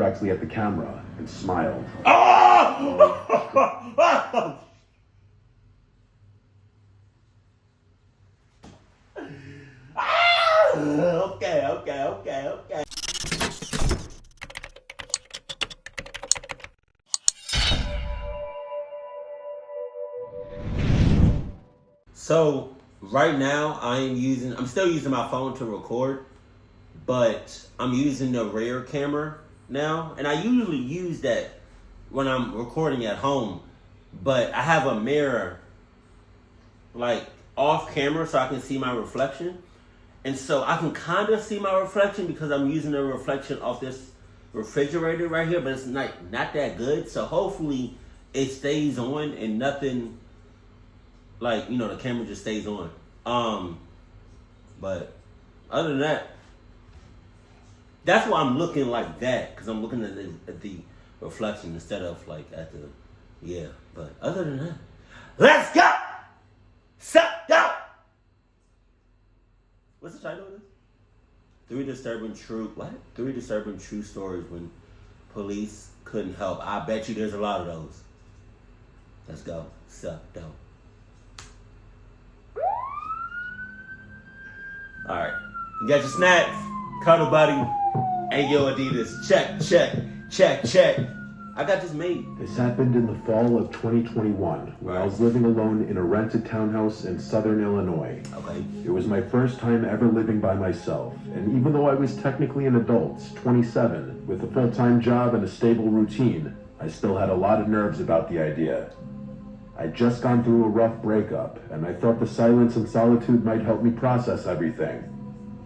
directly at the camera and smiled. Oh! Okay. So right now I'm still using my phone to record, but I'm using the rear camera now, and I usually use that when I'm recording at home, but I have a mirror like off camera so I can see my reflection. And so I can kind of see my reflection because I'm using the reflection off this refrigerator right here, but it's not that good. So hopefully it stays on and nothing, like, the camera just stays on. But other than that, that's why I'm looking like that, because I'm looking at the reflection instead of like at the, yeah. But other than that, let's go! Sup, go! What's the title of this? Three disturbing true stories when police couldn't help. I bet you there's a lot of those. Let's go. Sup, dope. Alright. You got your snacks, cuddle buddy, and your Adidas. Check. I got this made. This happened in the fall of 2021 when I was living alone in a rented townhouse in southern Illinois. Okay. It was my first time ever living by myself, and even though I was technically an adult, 27, with a full-time job and a stable routine, I still had a lot of nerves about the idea. I'd just gone through a rough breakup, and I thought the silence and solitude might help me process everything.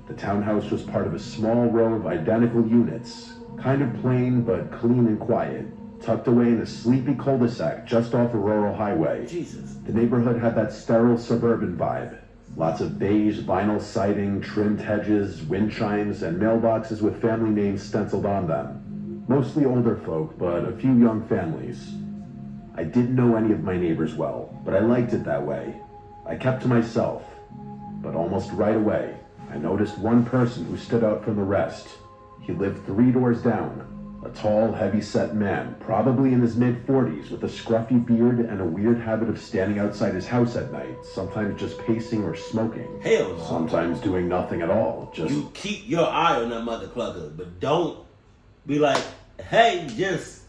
The townhouse was part of a small row of identical units, kind of plain but clean and quiet, tucked away in a sleepy cul-de-sac just off a rural highway. Jesus. The neighborhood had that sterile suburban vibe. Lots of beige vinyl siding, trimmed hedges, wind chimes, and mailboxes with family names stenciled on them. Mostly older folk, but a few young families. I didn't know any of my neighbors well, but I liked it that way. I kept to myself. But almost right away, I noticed one person who stood out from the rest. He lived 3 doors down. A tall, heavy-set man, probably in his mid-40s, with a scruffy beard and a weird habit of standing outside his house at night, sometimes just pacing or smoking. Hell no. Sometimes doing nothing at all, just... You keep your eye on that mother clucker, but don't be like, hey, just,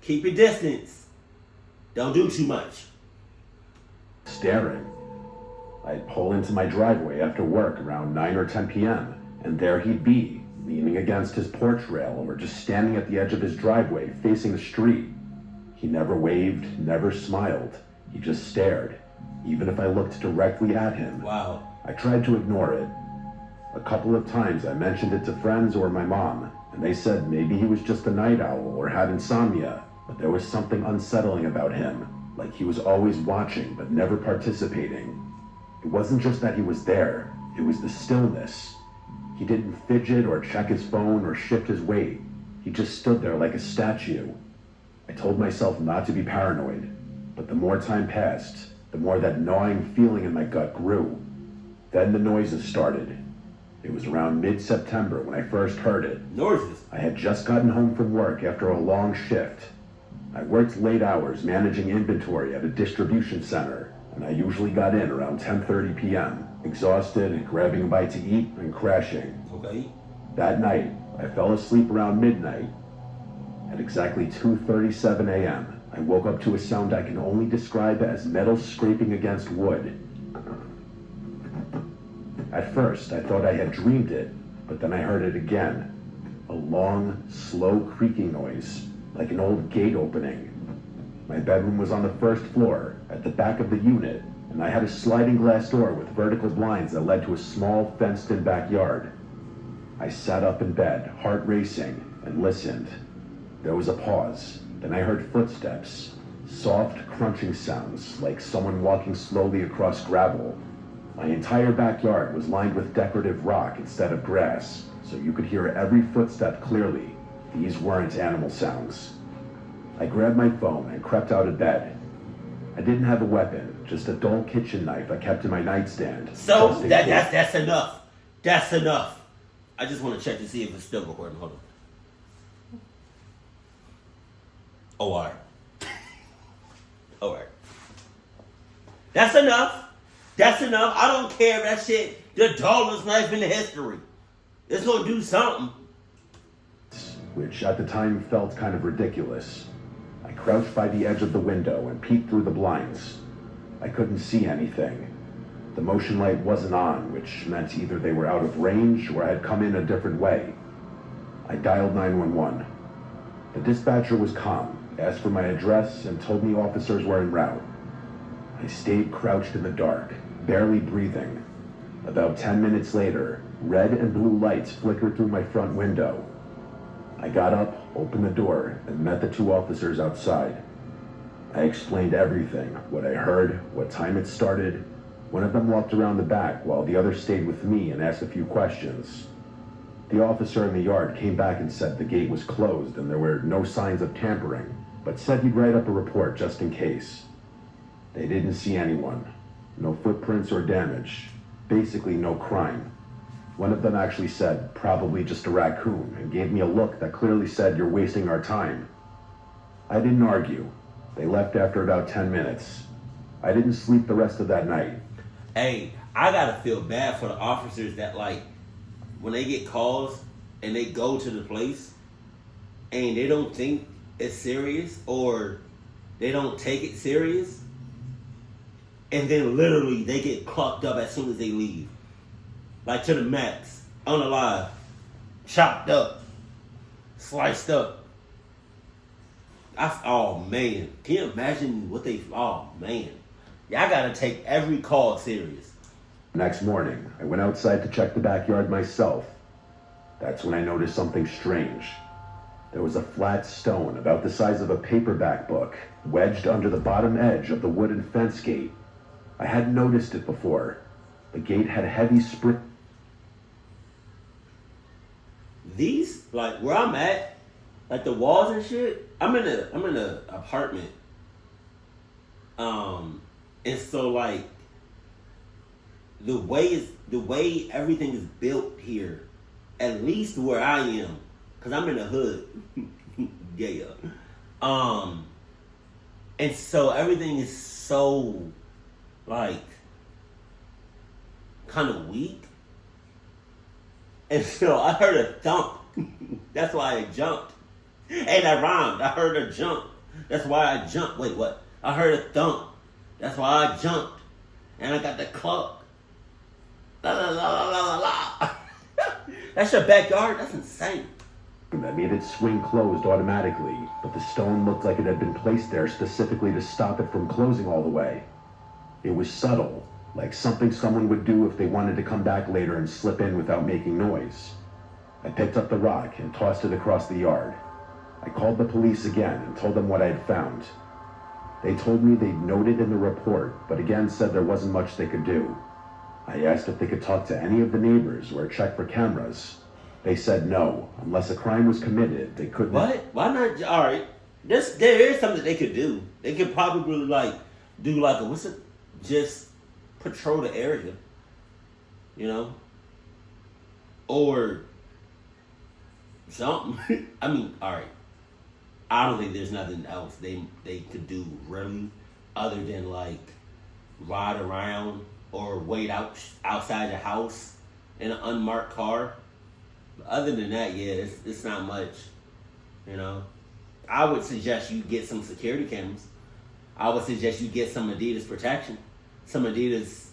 keep your distance. Don't do too much. Staring. I'd pull into my driveway after work around 9 or 10 p.m., and there he'd be, leaning against his porch rail or just standing at the edge of his driveway facing the street. He never waved, never smiled. He just stared, even if I looked directly at him. Wow. I tried to ignore it. A couple of times I mentioned it to friends or my mom, and they said maybe he was just a night owl or had insomnia, but there was something unsettling about him, like he was always watching but never participating. It wasn't just that he was there, it was the stillness. He didn't fidget or check his phone or shift his weight. He just stood there like a statue. I told myself not to be paranoid, but the more time passed, the more that gnawing feeling in my gut grew. Then the noises started. It was around mid-September when I first heard it. Noises? I had just gotten home from work after a long shift. I worked late hours managing inventory at a distribution center, and I usually got in around 10:30 p.m., exhausted, grabbing a bite to eat, and crashing. Okay. That night, I fell asleep around midnight. At exactly 2:37 a.m., I woke up to a sound I can only describe as metal scraping against wood. At first, I thought I had dreamed it, but then I heard it again. A long, slow creaking noise, like an old gate opening. My bedroom was on the first floor, at the back of the unit, and I had a sliding glass door with vertical blinds that led to a small, fenced-in backyard. I sat up in bed, heart racing, and listened. There was a pause. Then I heard footsteps, soft, crunching sounds, like someone walking slowly across gravel. My entire backyard was lined with decorative rock instead of grass, so you could hear every footstep clearly. These weren't animal sounds. I grabbed my phone and crept out of bed. I didn't have a weapon, just a dull kitchen knife I kept in my nightstand. So, that's enough. That's enough. I just want to check to see if it's still recording. Hold on. Oh, all right. All right. That's enough. That's enough. I don't care if that shit, the dullest knife in the history. It's gonna do something. Which at the time felt kind of ridiculous. I crouched by the edge of the window and peeked through the blinds. I couldn't see anything. The motion light wasn't on, which meant either they were out of range or had come in a different way. I dialed 911. The dispatcher was calm, asked for my address, and told me officers were en route. I stayed crouched in the dark, barely breathing. About 10 minutes later, red and blue lights flickered through my front window. I got up, opened the door, and met the two officers outside. I explained everything, what I heard, what time it started. One of them walked around the back while the other stayed with me and asked a few questions. The officer in the yard came back and said the gate was closed and there were no signs of tampering, but said he'd write up a report just in case. They didn't see anyone. No footprints or damage. Basically no crime. One of them actually said, probably just a raccoon, and gave me a look that clearly said, you're wasting our time. I didn't argue. They left after about 10 minutes. I didn't sleep the rest of that night. Hey, I gotta feel bad for the officers that, like, when they get calls and they go to the place and they don't think it's serious or they don't take it serious, and then literally they get clocked up as soon as they leave. Like to the max, unalive, chopped up, sliced up. Oh man, can you imagine what they, oh man. Y'all gotta take every call serious. Next morning, I went outside to check the backyard myself. That's when I noticed something strange. There was a flat stone about the size of a paperback book, wedged under the bottom edge of the wooden fence gate. I hadn't noticed it before. The gate had heavy spring. These, like where I'm at, like the walls and shit, I'm in a apartment. And so like the way everything is built here, at least where I am, cause I'm in the hood. Yeah. And so everything is so like kind of weak. And so I heard a thump. That's why I jumped. Hey, that rhymed. I heard a jump. That's why I jumped. Wait, what? I heard a thump. That's why I jumped. And I got the cluck. La la la la la la. That's your backyard? That's insane. That made it swing closed automatically, but the stone looked like it had been placed there specifically to stop it from closing all the way. It was subtle, like something someone would do if they wanted to come back later and slip in without making noise. I picked up the rock and tossed it across the yard. I called the police again and told them what I had found. They told me they'd noted in the report, but again said there wasn't much they could do. I asked if they could talk to any of the neighbors or check for cameras. They said no, unless a crime was committed, they couldn't. What? Why not? All right, there is something they could do. They could probably like do like a just patrol the area, you know, or something. I mean, all right. I don't think there's nothing else they could do really, other than like ride around or wait outside the house in an unmarked car. But other than that, yeah, it's not much, you know. I would suggest you get some security cameras. I would suggest you get some Adidas protection, some Adidas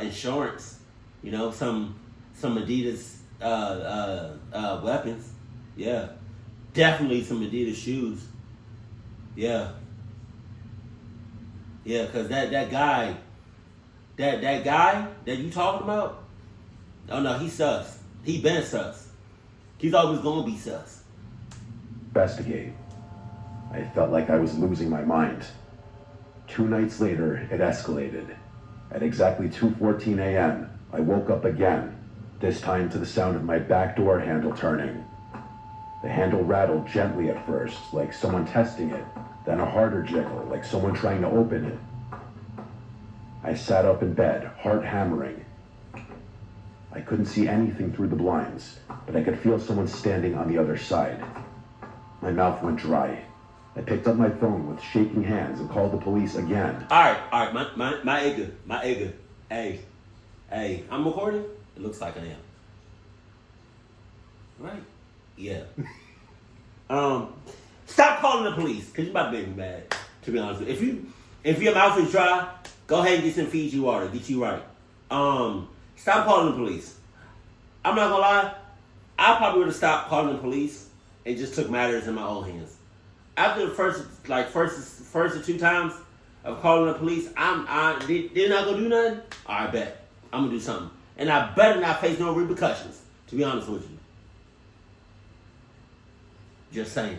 insurance, you know, some Adidas weapons. Yeah. Definitely some Adidas shoes. Yeah. Yeah, because that guy that you talking about, oh no, he's sus. He been sus. He's always gonna be sus. Investigate. I felt like I was losing my mind. 2 nights later, it escalated. At exactly 2:14 a.m., I woke up again, this time to the sound of my back door handle turning. The handle rattled gently at first, like someone testing it, then a harder jiggle, like someone trying to open it. I sat up in bed, heart hammering. I couldn't see anything through the blinds, but I could feel someone standing on the other side. My mouth went dry. I picked up my phone with shaking hands and called the police again. All right, my Igga. Hey, I'm recording? It looks like I am. Right? Yeah. Stop calling the police, because you about to make me mad, to be honest with you. If your mouth is dry, go ahead and get some Fiji water, get you right. Stop calling the police. I'm not gonna lie, I probably would have stopped calling the police and just took matters in my own hands. After the first or two times of calling the police, they're not gonna do nothing. I bet I'm gonna do something, and I better not face no repercussions. To be honest with you, just saying,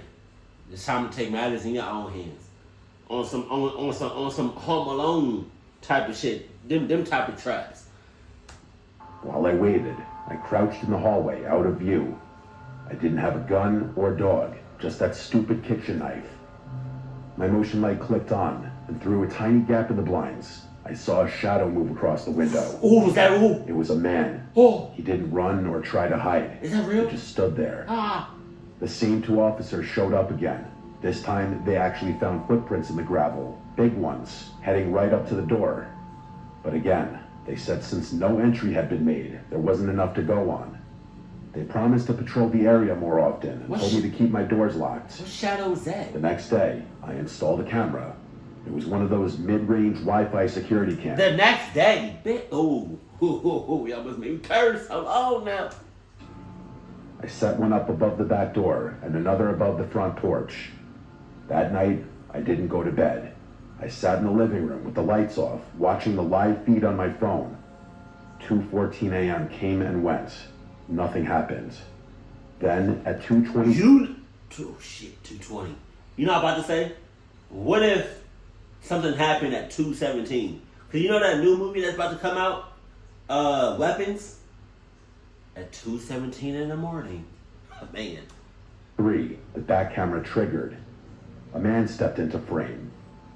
it's time to take matters in your own hands. On some Home Alone type of shit, them type of traps. While I waited, I crouched in the hallway, out of view. I didn't have a gun or dog, just that stupid kitchen knife. My motion light clicked on, and through a tiny gap in the blinds, I saw a shadow move across the window. Oh, was that who? It was a man. Oh. He didn't run or try to hide. Is that real? He just stood there. Ah. The same two officers showed up again. This time, they actually found footprints in the gravel, big ones, heading right up to the door. But again, they said since no entry had been made, there wasn't enough to go on. They promised to patrol the area more often and told me to keep my doors locked. What shadow was that? The next day, I installed a camera. It was one of those mid-range Wi-Fi security cameras. The next day? Y'all must make me curse. Hold on now. I set one up above the back door and another above the front porch. That night, I didn't go to bed. I sat in the living room with the lights off, watching the live feed on my phone. 2:14 a.m. came and went. Nothing happened. Then at 2:20... 2:20. You know what I'm about to say? What if something happened at 2:17? Because you know that new movie that's about to come out? Weapons? At 2:17 in the morning. Man. 3, the back camera triggered. A man stepped into frame.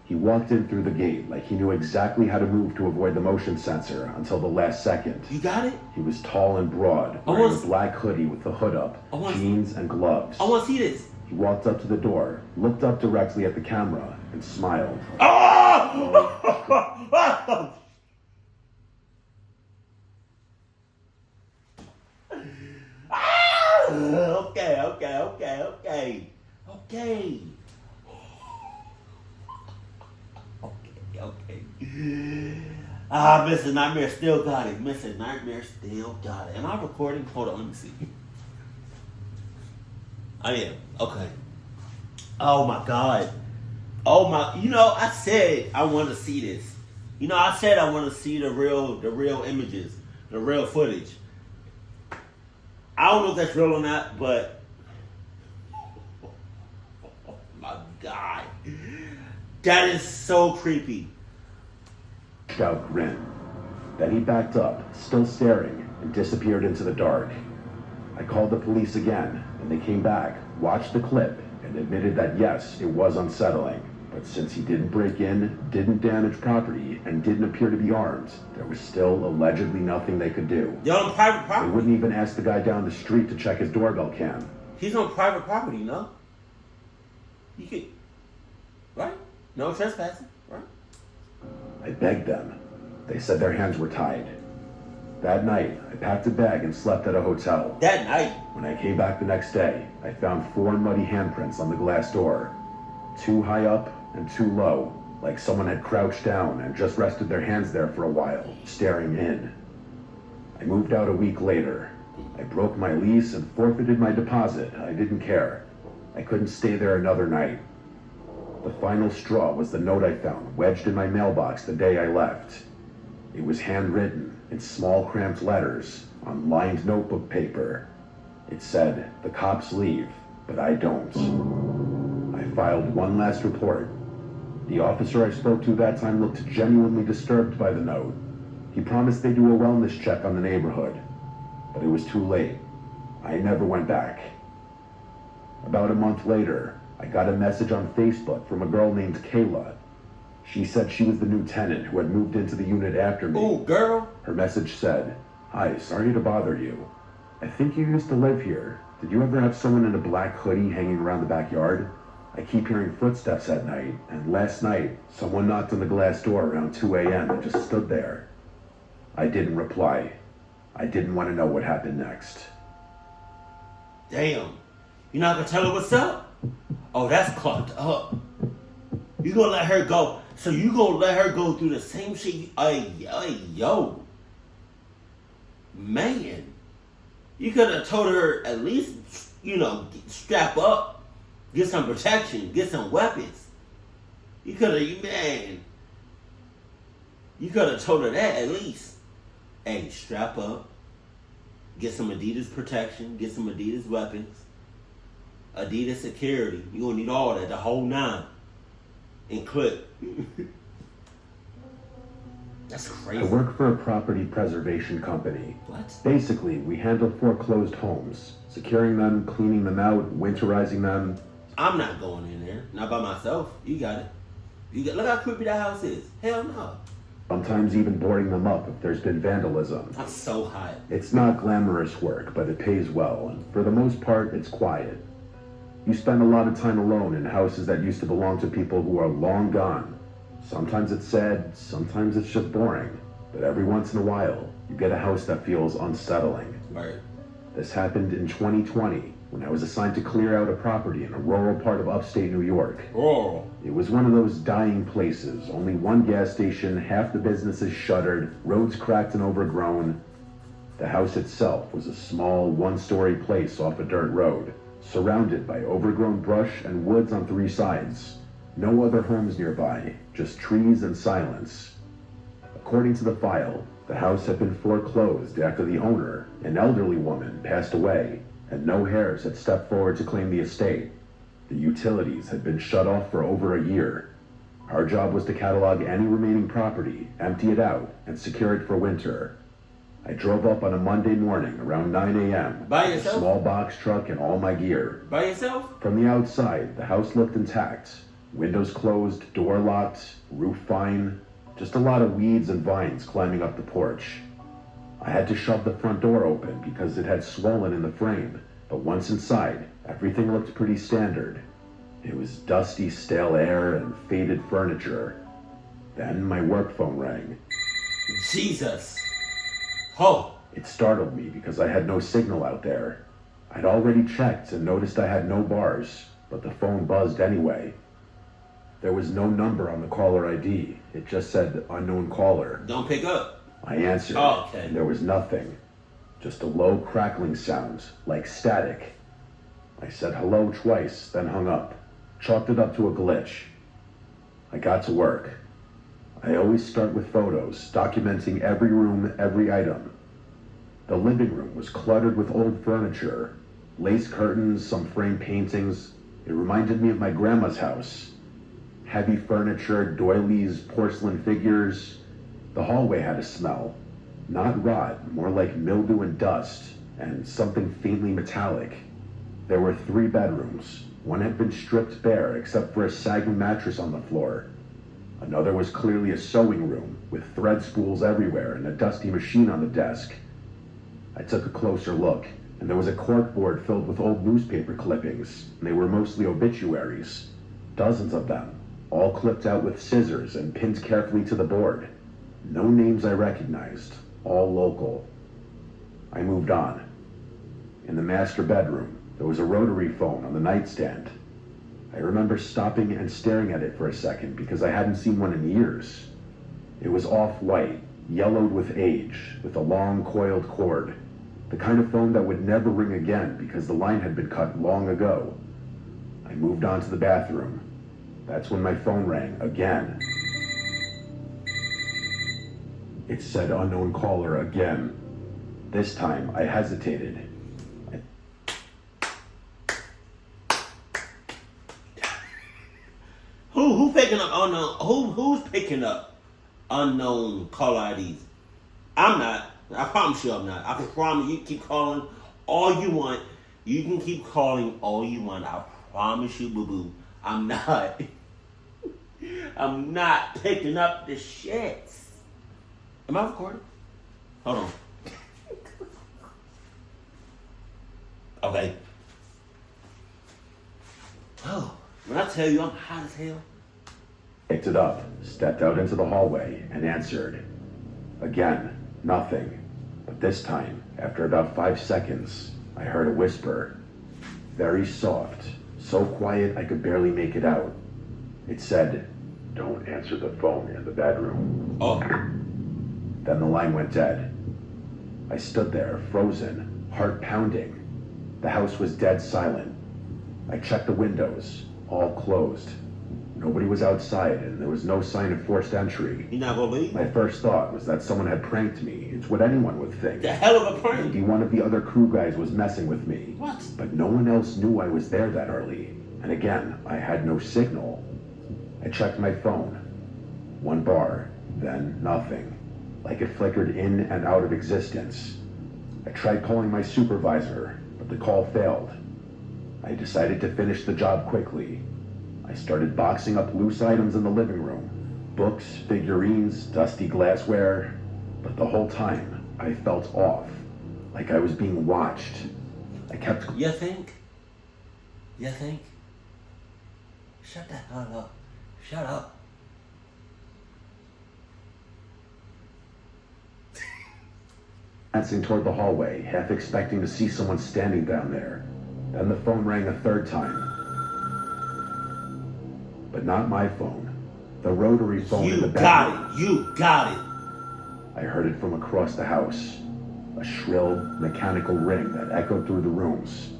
He walked in through the gate like he knew exactly how to move to avoid the motion sensor until the last second. You got it? He was tall and broad, wearing a black hoodie with the hood up, jeans and gloves. I want to see this. He walked up to the door, looked up directly at the camera, and smiled. Oh! Okay. Mr. Nightmare still got it. Mr. Nightmare still got it. Am I recording? Hold on, let me see. I am. Okay. Oh my God. Oh my, I said I want to see this. I said I want to see the real images, the real footage. I don't know if that's real or not, but oh my God. That is so creepy. Out grin. Then he backed up, still staring, and disappeared into the dark. I called the police again, and they came back, watched the clip, and admitted that yes, it was unsettling. But since he didn't break in, didn't damage property, and didn't appear to be armed, there was still allegedly nothing they could do. They're on private property. They wouldn't even ask the guy down the street to check his doorbell cam. He's on private property, no? You could, right? No trespassing, right? I begged them. They said their hands were tied. That night, I packed a bag and slept at a hotel. That night? When I came back the next day, I found 4 muddy handprints on the glass door. 2 high up and 2 low, like someone had crouched down and just rested their hands there for a while, staring in. I moved out a week later. I broke my lease and forfeited my deposit. I didn't care. I couldn't stay there another night. The final straw was the note I found wedged in my mailbox the day I left. It was handwritten in small cramped letters on lined notebook paper. It said, "The cops leave, but I don't." I filed one last report. The officer I spoke to that time looked genuinely disturbed by the note. He promised they'd do a wellness check on the neighborhood, but it was too late. I never went back. About a month later, I got a message on Facebook from a girl named Kayla. She said she was the new tenant who had moved into the unit after me. Oh, girl. Her message said, "Hi, sorry to bother you. I think you used to live here. Did you ever have someone in a black hoodie hanging around the backyard? I keep hearing footsteps at night, and last night, someone knocked on the glass door around 2 a.m. and just stood there. I didn't reply. I didn't want to know what happened next. Damn. You're not gonna tell her what's up? Oh, that's clocked up. You gonna let her go? So you gonna let her go through the same shit? Yo. Man. You could have told her at least, strap up. Get some protection. Get some weapons. You could have told her that at least. Hey, strap up. Get some Adidas protection. Get some Adidas weapons. Adidas security. You're going to need all that. The whole 9. And clip. That's crazy. I work for a property preservation company. What? Basically, we handle foreclosed homes. Securing them, cleaning them out, winterizing them. I'm not going in there. Not by myself. You got it. Look how creepy that house is. Hell no. Sometimes even boarding them up if there's been vandalism. I'm so hot. It's not glamorous work, but it pays well, and for the most part, it's quiet. You spend a lot of time alone in houses that used to belong to people who are long gone. Sometimes it's sad, sometimes it's just boring, but every once in a while, you get a house that feels unsettling. Right. This happened in 2020, when I was assigned to clear out a property in a rural part of upstate New York. Rural. It was one of those dying places, only one gas station, half the businesses shuttered, roads cracked and overgrown. The house itself was a small, one-story place off a dirt road, surrounded by overgrown brush and woods on 3 sides. No other homes nearby, just trees and silence. According to the file, the house had been foreclosed after the owner, an elderly woman, passed away, and no heirs had stepped forward to claim the estate. The utilities had been shut off for over a year. Our job was to catalog any remaining property, empty it out, and secure it for winter. I drove up on a Monday morning around 9 a.m. By with yourself? a small box truck and all my gear. By yourself? From the outside, the house looked intact. Windows closed, door locked, roof fine. Just a lot of weeds and vines climbing up the porch. I had to shove the front door open because it had swollen in the frame, but once inside, everything looked pretty standard. It was dusty, stale air and faded furniture. Then my work phone rang. Jesus. Oh. It startled me because I had no signal out there. I'd already checked and noticed I had no bars, but the phone buzzed anyway. There was no number on the caller ID. It just said unknown caller. Don't pick up. I answered, okay. and there was nothing. Just a low crackling sound, like static. I said hello twice, then hung up. Chalked it up to a glitch. I got to work. I always start with photos, documenting every room, every item. The living room was cluttered with old furniture, lace curtains, some framed paintings. It reminded me of my grandma's house. Heavy furniture, doilies, porcelain figures. The hallway had a smell. Not rot, more like mildew and dust, and something faintly metallic. There were 3 bedrooms. One had been stripped bare except for a sagging mattress on the floor. Another was clearly a sewing room, with thread spools everywhere and a dusty machine on the desk. I took a closer look, and there was a corkboard filled with old newspaper clippings, and they were mostly obituaries. Dozens of them, all clipped out with scissors and pinned carefully to the board. No names I recognized, all local. I moved on. In the master bedroom, there was a rotary phone on the nightstand. I remember stopping and staring at it for a second because I hadn't seen one in years. It was off-white, yellowed with age, with a long coiled cord. The kind of phone that would never ring again because the line had been cut long ago. I moved on to the bathroom. That's when my phone rang again. It said unknown caller again. This time I hesitated. Who picking up unknown? Who's picking up unknown caller IDs? I'm not. I promise you I'm not. I promise you keep calling all you want. You can keep calling all you want. I promise you, boo-boo. I'm not. I'm not picking up the shit. Am I recording? Hold on. Okay. Oh, When I tell you I'm hot as hell. Picked it up, stepped out into the hallway, and answered. Again, nothing. But this time, after about 5 seconds, I heard a whisper. Very soft, so quiet I could barely make it out. It said, "Don't answer the phone in the bedroom." Oh. Then the line went dead. I stood there, frozen, heart pounding. The house was dead silent. I checked the windows, all closed. Nobody was outside, and there was no sign of forced entry. You not gonna leave? My first thought was that someone had pranked me. It's what anyone would think. The hell of a prank. Maybe one of the other crew guys was messing with me. What? But no one else knew I was there that early. And again, I had no signal. I checked my phone. 1 bar, then nothing. Like it flickered in and out of existence. I tried calling my supervisor, but the call failed. I decided to finish the job quickly. I started boxing up loose items in the living room. Books, figurines, dusty glassware. But the whole time, I felt off. Like I was being watched. I kept... You think? You think? Shut the hell up. Shut up. Glancing toward the hallway, half expecting to see someone standing down there. Then the phone rang a 3rd time. But not my phone. The rotary phone in the bedroom. You got it. I heard it from across the house. A shrill, mechanical ring that echoed through the rooms.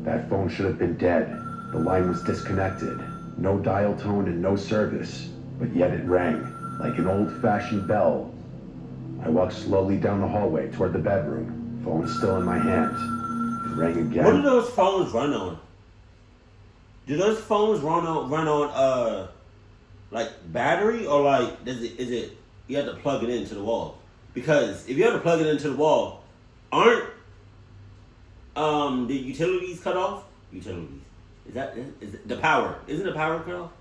That phone should have been dead. The line was disconnected. No dial tone and no service. But yet it rang, like an old-fashioned bell. I walked slowly down the hallway toward the bedroom, phone still in my hand. It rang again. What do those phones run on? Do those phones run on like battery, or like is it you have to plug it into the wall? Because if you have to plug it into the wall, aren't the utilities cut off? Utilities. Is it the power? Isn't the power cut off?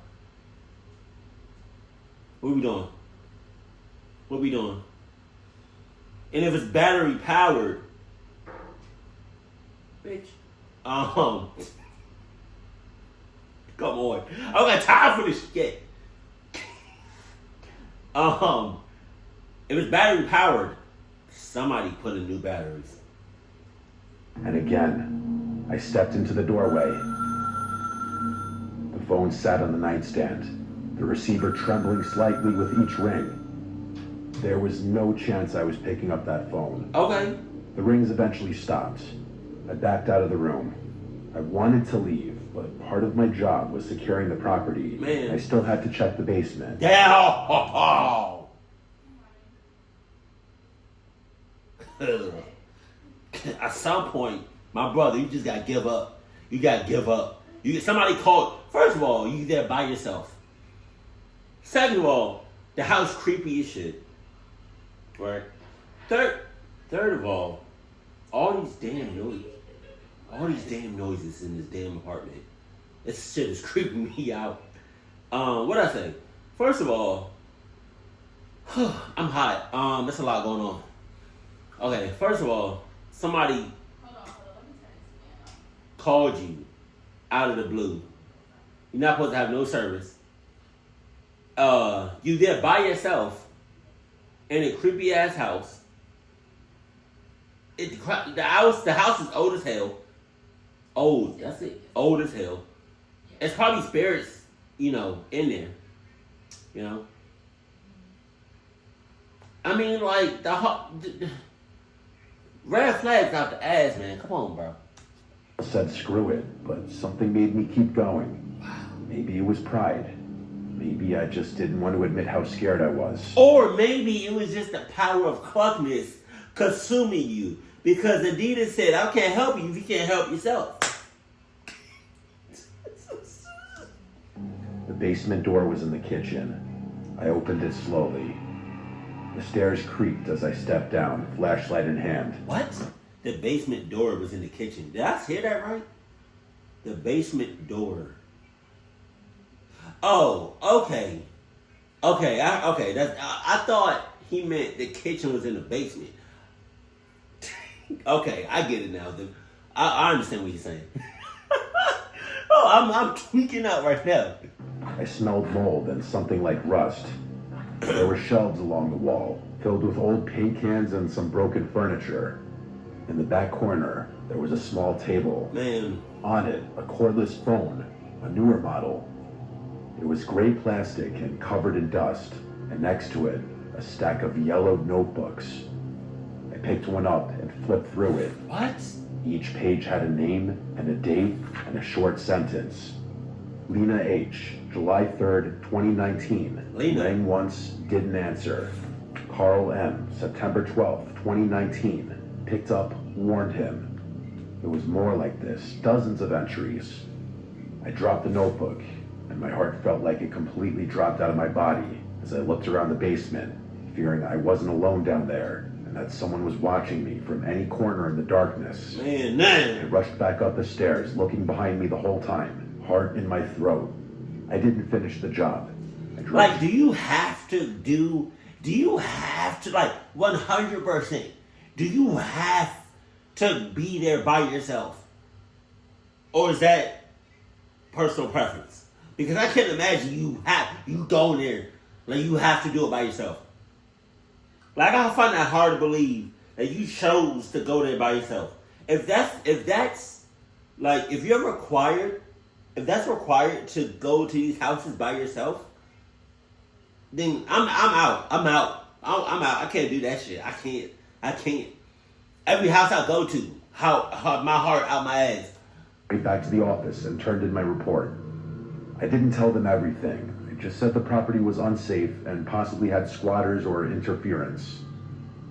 What we doing? And if it's battery powered, bitch, come on, I don't got time for this shit. If it's battery powered, somebody put in new batteries. And again, I stepped into the doorway. The phone sat on the nightstand, the receiver trembling slightly with each ring. There was no chance I was picking up that phone. Okay. The rings eventually stopped. I backed out of the room. I wanted to leave, but part of my job was securing the property. Man. I still had to check the basement. Yeah. At some point, my brother, you just gotta give up. You gotta give up. Somebody called. First of all, you there by yourself. Second of all, the house creepy as shit. Right. Third of all these damn noises in this damn apartment. This shit is creeping me out. What I say? First of all, I'm hot. There's a lot going on. Okay, first of all, somebody called you out of the blue. You're not supposed to have no service. You there by yourself in a creepy ass house. The house is old as hell. Old, that's it. Old as hell. It's probably spirits, in there. I mean, like the red flags out the ass, man. Come on, bro. I said screw it, but something made me keep going. Maybe it was pride. Maybe I just didn't want to admit how scared I was. Or maybe it was just the power of cluckness consuming you. Because Adidas said, I can't help you if you can't help yourself. The basement door was in the kitchen. I opened it slowly. The stairs creaked as I stepped down, flashlight in hand. What? The basement door was in the kitchen. Did I hear that right? The basement door. Oh, okay. Okay, I thought he meant the kitchen was in the basement. Okay, I get it now. I understand what you're saying. Oh, I'm tweaking out right now. I smelled mold and something like rust. There were shelves along the wall, filled with old paint cans and some broken furniture. In the back corner, there was a small table. Man. On it, a cordless phone, a newer model. It was gray plastic and covered in dust, and next to it, a stack of yellowed notebooks. I picked one up and flipped through it. What? Each page had a name and a date and a short sentence. Lena H., July 3rd, 2019. Lena. Rang once, didn't answer. Carl M., September 12th, 2019. Picked up, warned him. It was more like this, dozens of entries. I dropped the notebook, and my heart felt like it completely dropped out of my body as I looked around the basement, fearing I wasn't alone down there and that someone was watching me from any corner in the darkness. I rushed back up the stairs, looking behind me the whole time, heart in my throat. I didn't finish the job. Like, do you have to, like, 100%, do you have to be there by yourself? Or is that personal preference? Because I can't imagine you going there, like, you have to do it by yourself. Like, I find that hard to believe that you chose to go there by yourself. If that's required to go to these houses by yourself, then I'm out. I'm out. I can't do that shit. I can't. Every house I go to, my heart out my ass. Went back to the office and turned in my report. I didn't tell them everything. I just said the property was unsafe and possibly had squatters or interference.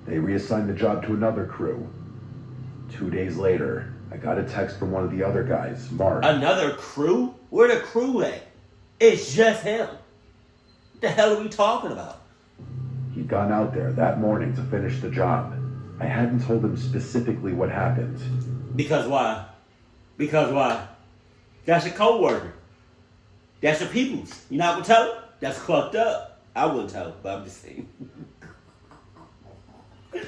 They reassigned the job to another crew. 2 days later, I got a text from one of the other guys, Mark. Another crew? Where the crew at? It's just him. What the hell are we talking about? He'd gone out there that morning to finish the job. I hadn't told him specifically what happened. Because why? That's your co-worker. That's your peoples. You're not gonna tell him? That's fucked up. I wouldn't tell him, but I'm just saying. His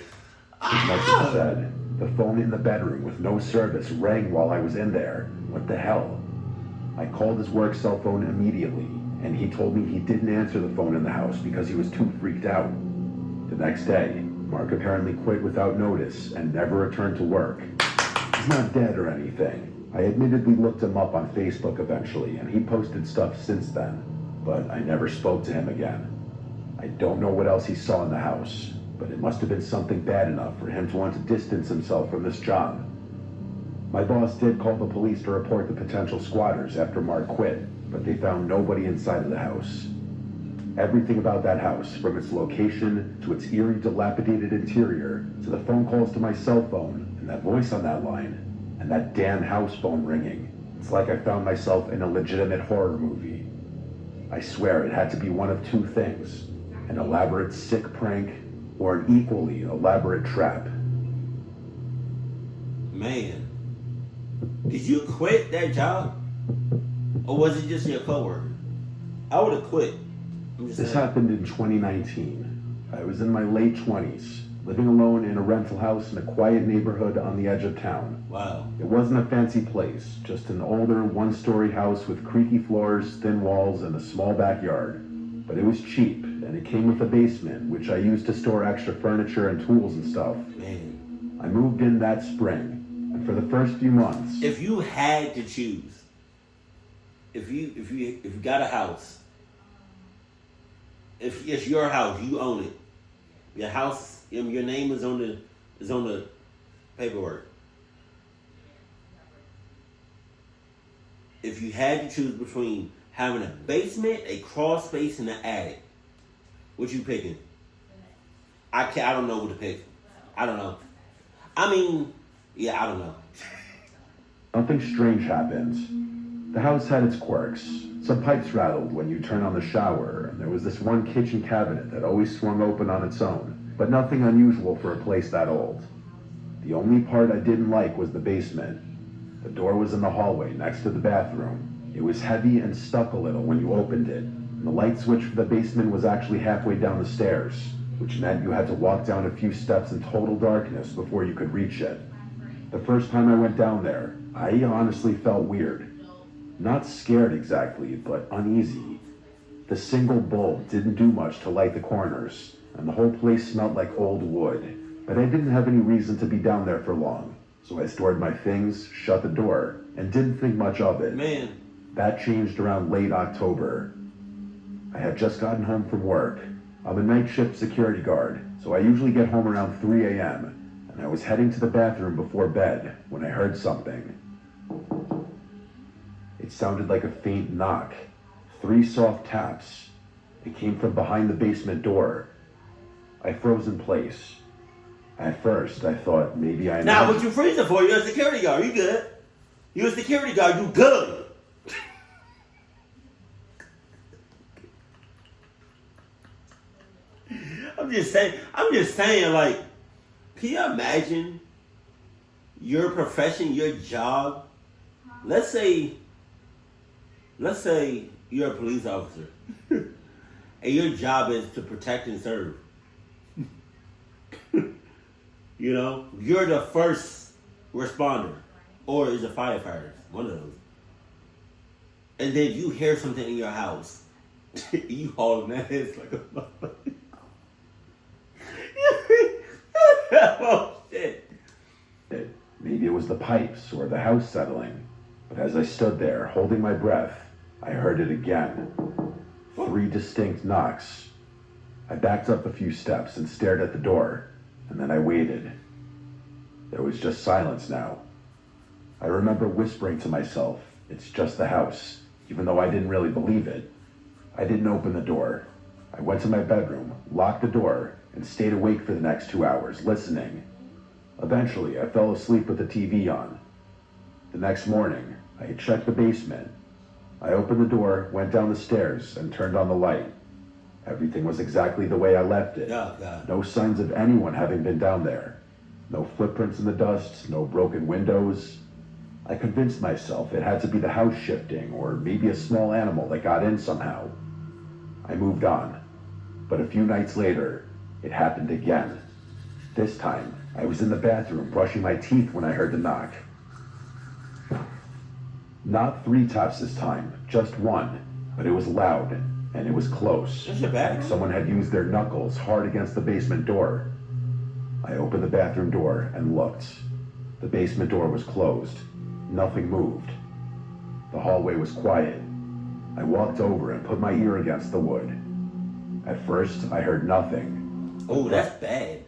message said, the phone in the bedroom with no service rang while I was in there. What the hell? I called his work cell phone immediately, and he told me he didn't answer the phone in the house because he was too freaked out. The next day, Mark apparently quit without notice and never returned to work. He's not dead or anything. I admittedly looked him up on Facebook eventually, and he posted stuff since then, but I never spoke to him again. I don't know what else he saw in the house, but it must have been something bad enough for him to want to distance himself from this job. My boss did call the police to report the potential squatters after Mark quit, but they found nobody inside of the house. Everything about that house, from its location to its eerie, dilapidated interior, to the phone calls to my cell phone, and that voice on that line, and that damn house phone ringing. It's like I found myself in a legitimate horror movie. I swear it had to be one of two things: an elaborate sick prank or an equally elaborate trap. Man, did you quit that job? Or was it just your coworker? I would have quit. This happened in 2019. I was in my late 20s, living alone in a rental house in a quiet neighborhood on the edge of town. Wow. It wasn't a fancy place, just an older one-story house with creaky floors, thin walls, and a small backyard. But it was cheap, and it came with a basement, which I used to store extra furniture and tools and stuff. Man. I moved in that spring, and for the first few months... If you had to choose, if you got a house, if it's your house, you own it. Your house, your name is on the paperwork. If you had to choose between having a basement, a crawl space, and an attic, what you picking? I don't know what to pick. I don't know. I mean, yeah, I don't know. Something strange happened. The house had its quirks. Some pipes rattled when you turn on the shower, and there was this one kitchen cabinet that always swung open on its own, but nothing unusual for a place that old. The only part I didn't like was the basement. The door was in the hallway next to the bathroom. It was heavy and stuck a little when you opened it, and the light switch for the basement was actually halfway down the stairs, which meant you had to walk down a few steps in total darkness before you could reach it. The first time I went down there, I honestly felt weird. Not scared exactly, but uneasy. The single bulb didn't do much to light the corners, and the whole place smelled like old wood. But I didn't have any reason to be down there for long, so I stored my things, shut the door, and didn't think much of it. Man. That changed around late October. I had just gotten home from work. I'm a night shift security guard, so I usually get home around 3 a.m., and I was heading to the bathroom before bed when I heard something. It sounded like a faint knock. 3 soft taps. It came from behind the basement door. I froze in place. At first, I thought maybe I... Now, what you freezing for? You're a security guard. You good. You're a security guard. You good. I'm just saying, like, can you imagine your profession, your job? Let's say you're a police officer and your job is to protect and serve. You know, you're the first responder, or is a firefighter, one of those. And then you hear something in your house, you hauling that ass like a motherfucker. Oh shit! Maybe it was the pipes or the house settling. But as I stood there, holding my breath, I heard it again. 3 distinct knocks. I backed up a few steps and stared at the door, and then I waited. There was just silence now. I remember whispering to myself, it's just the house, even though I didn't really believe it. I didn't open the door. I went to my bedroom, locked the door, and stayed awake for the next 2 hours, listening. Eventually, I fell asleep with the TV on. The next morning, I had checked the basement. I opened the door, went down the stairs, and turned on the light. Everything was exactly the way I left it. Oh, God. No signs of anyone having been down there. No footprints in the dust, no broken windows. I convinced myself it had to be the house shifting, or maybe a small animal that got in somehow. I moved on. But a few nights later, it happened again. This time, I was in the bathroom brushing my teeth when I heard the knock. Not 3 taps this time, just 1, but it was loud, and it was close. That's your bathroom? Like someone had used their knuckles hard against the basement door. I opened the bathroom door and looked. The basement door was closed. Nothing moved. The hallway was quiet. I walked over and put my ear against the wood. At first, I heard nothing. Oh, that's bad.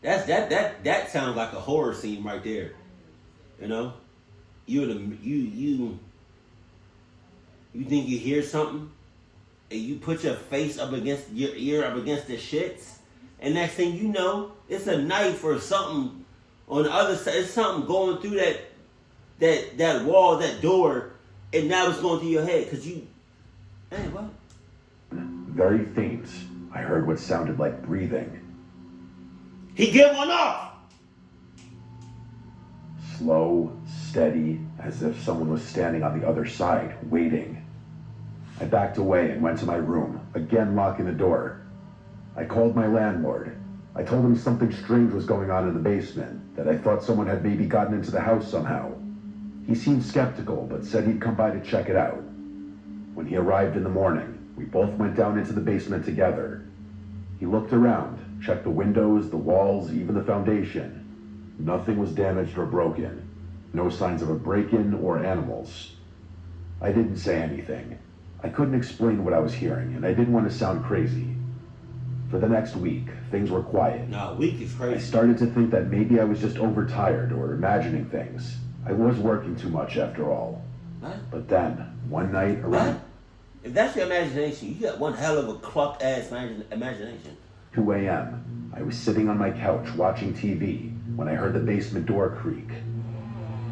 That sounds like a horror scene right there. You know, you think you hear something, and you put your face up against your ear up against the shits, and next thing you know, it's a knife or something on the other side. It's something going through that wall, that door, and now it's going through your head because you. Hey, what? Very faint. I heard what sounded like breathing. He get one off! Slow, steady, as if someone was standing on the other side, waiting. I backed away and went to my room, again locking the door. I called my landlord. I told him something strange was going on in the basement, that I thought someone had maybe gotten into the house somehow. He seemed skeptical, but said he'd come by to check it out. When he arrived in the morning, we both went down into the basement together. He looked around, checked the windows, the walls, even the foundation. Nothing was damaged or broken. No signs of a break-in or animals. I didn't say anything. I couldn't explain what I was hearing, and I didn't want to sound crazy. For the next week, things were quiet. No, week is crazy. I started to think that maybe I was just overtired or imagining things. I was working too much after all. What? But then, one night around... What? If that's your imagination, you got one hell of a cluck-ass imagination. 2 a.m., I was sitting on my couch watching TV when I heard the basement door creak.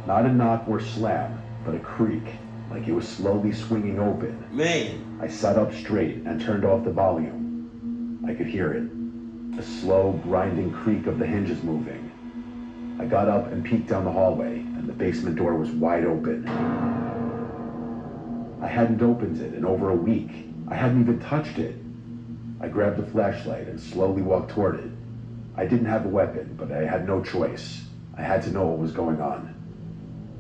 Not a knock or slam, but a creak, like it was slowly swinging open. Man. I sat up straight and turned off the volume. I could hear it, the slow, grinding creak of the hinges moving. I got up and peeked down the hallway, and the basement door was wide open. I hadn't opened it in over a week. I hadn't even touched it. I grabbed the flashlight and slowly walked toward it. I didn't have a weapon, but I had no choice. I had to know what was going on.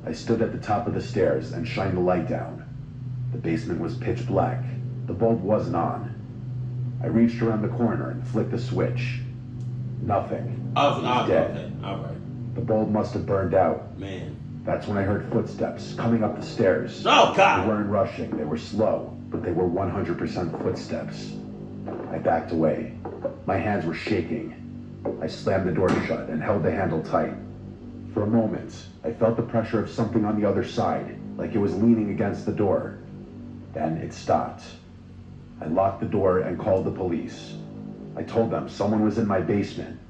I stood at the top of the stairs and shined the light down. The basement was pitch black. The bulb wasn't on. I reached around the corner and flicked the switch. Nothing. It was dead. Okay. All right. The bulb must have burned out. Man. That's when I heard footsteps coming up the stairs. Oh, God! They weren't rushing. They were slow, but they were 100% footsteps. I backed away. My hands were shaking. I slammed the door shut and held the handle tight. For a moment, I felt the pressure of something on the other side, like it was leaning against the door. Then it stopped. I locked the door and called the police. I told them someone was in my basement.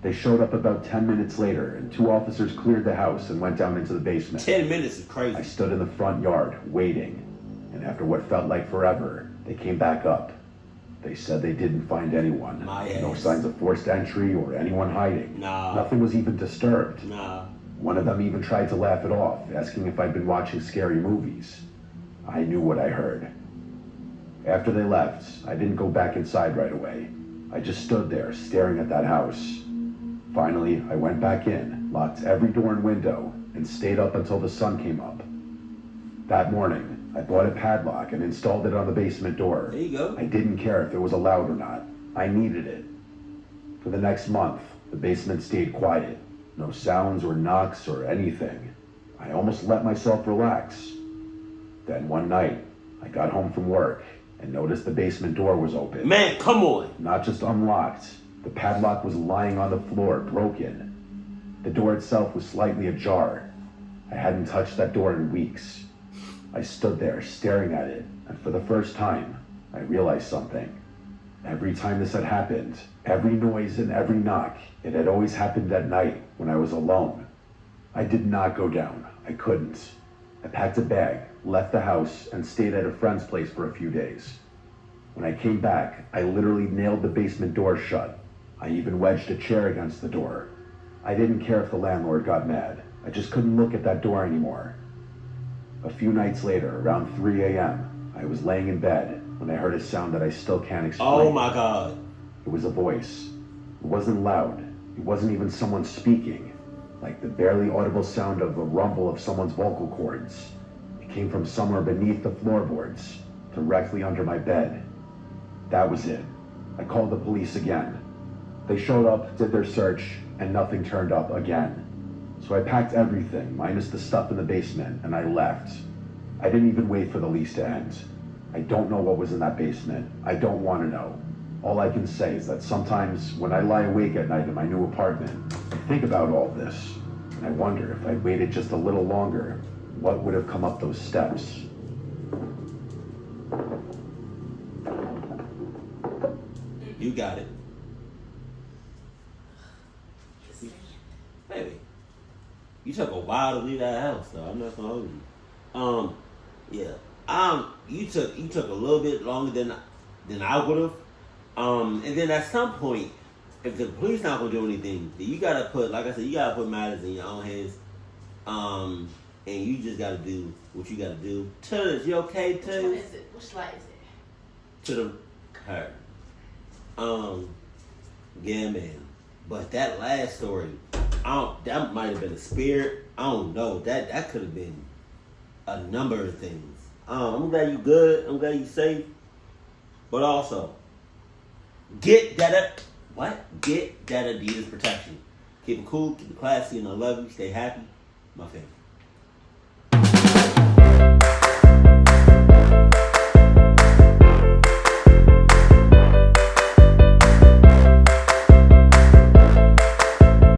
They showed up about 10 minutes later, and 2 officers cleared the house and went down into the basement. 10 minutes is crazy. I stood in the front yard, waiting, and after what felt like forever, they came back up. They said they didn't find anyone. No signs of forced entry or anyone hiding. Nah. Nothing was even disturbed. Nah. One of them even tried to laugh it off, asking if I'd been watching scary movies. I knew what I heard. After they left, I didn't go back inside right away. I just stood there, staring at that house. Finally, I went back in, locked every door and window, and stayed up until the sun came up. That morning, I bought a padlock and installed it on the basement door. There you go. I didn't care if it was allowed or not. I needed it. For the next month, the basement stayed quiet. No sounds or knocks or anything. I almost let myself relax. Then one night, I got home from work and noticed the basement door was open. Man, come on. Not just unlocked. The padlock was lying on the floor, broken. The door itself was slightly ajar. I hadn't touched that door in weeks. I stood there staring at it, and for the first time, I realized something. Every time this had happened, every noise and every knock, it had always happened at night when I was alone. I did not go down. I couldn't. I packed a bag, left the house, and stayed at a friend's place for a few days. When I came back, I literally nailed the basement door shut. I even wedged a chair against the door. I didn't care if the landlord got mad. I just couldn't look at that door anymore. A few nights later, around 3 a.m., I was laying in bed when I heard a sound that I still can't explain. Oh my God. It was a voice. It wasn't loud. It wasn't even someone speaking. Like the barely audible sound of a rumble of someone's vocal cords. It came from somewhere beneath the floorboards, directly under my bed. That was it. I called the police again. They showed up, did their search, and nothing turned up again. So I packed everything, minus the stuff in the basement, and I left. I didn't even wait for the lease to end. I don't know what was in that basement. I don't want to know. All I can say is that sometimes when I lie awake at night in my new apartment, I think about all this, and I wonder if I'd waited just a little longer, what would have come up those steps? You got it. Baby, you took a while to leave that house, though. I'm not gonna hold you. Yeah. You took a little bit longer than I would have. And then at some point, if the police not gonna do anything, then you gotta put, like I said, you gotta put matters in your own hands. And you just gotta do what you gotta do. Tubbs, you okay, Tubbs? Which one is it? Which light is it? To the her. Yeah, man. But that last story, that might have been a spirit. I don't know. That could have been a number of things. I'm glad you good. I'm glad you safe. But also, get that Adidas protection. Keep it cool, keep it classy, and I love you. Stay happy. My family.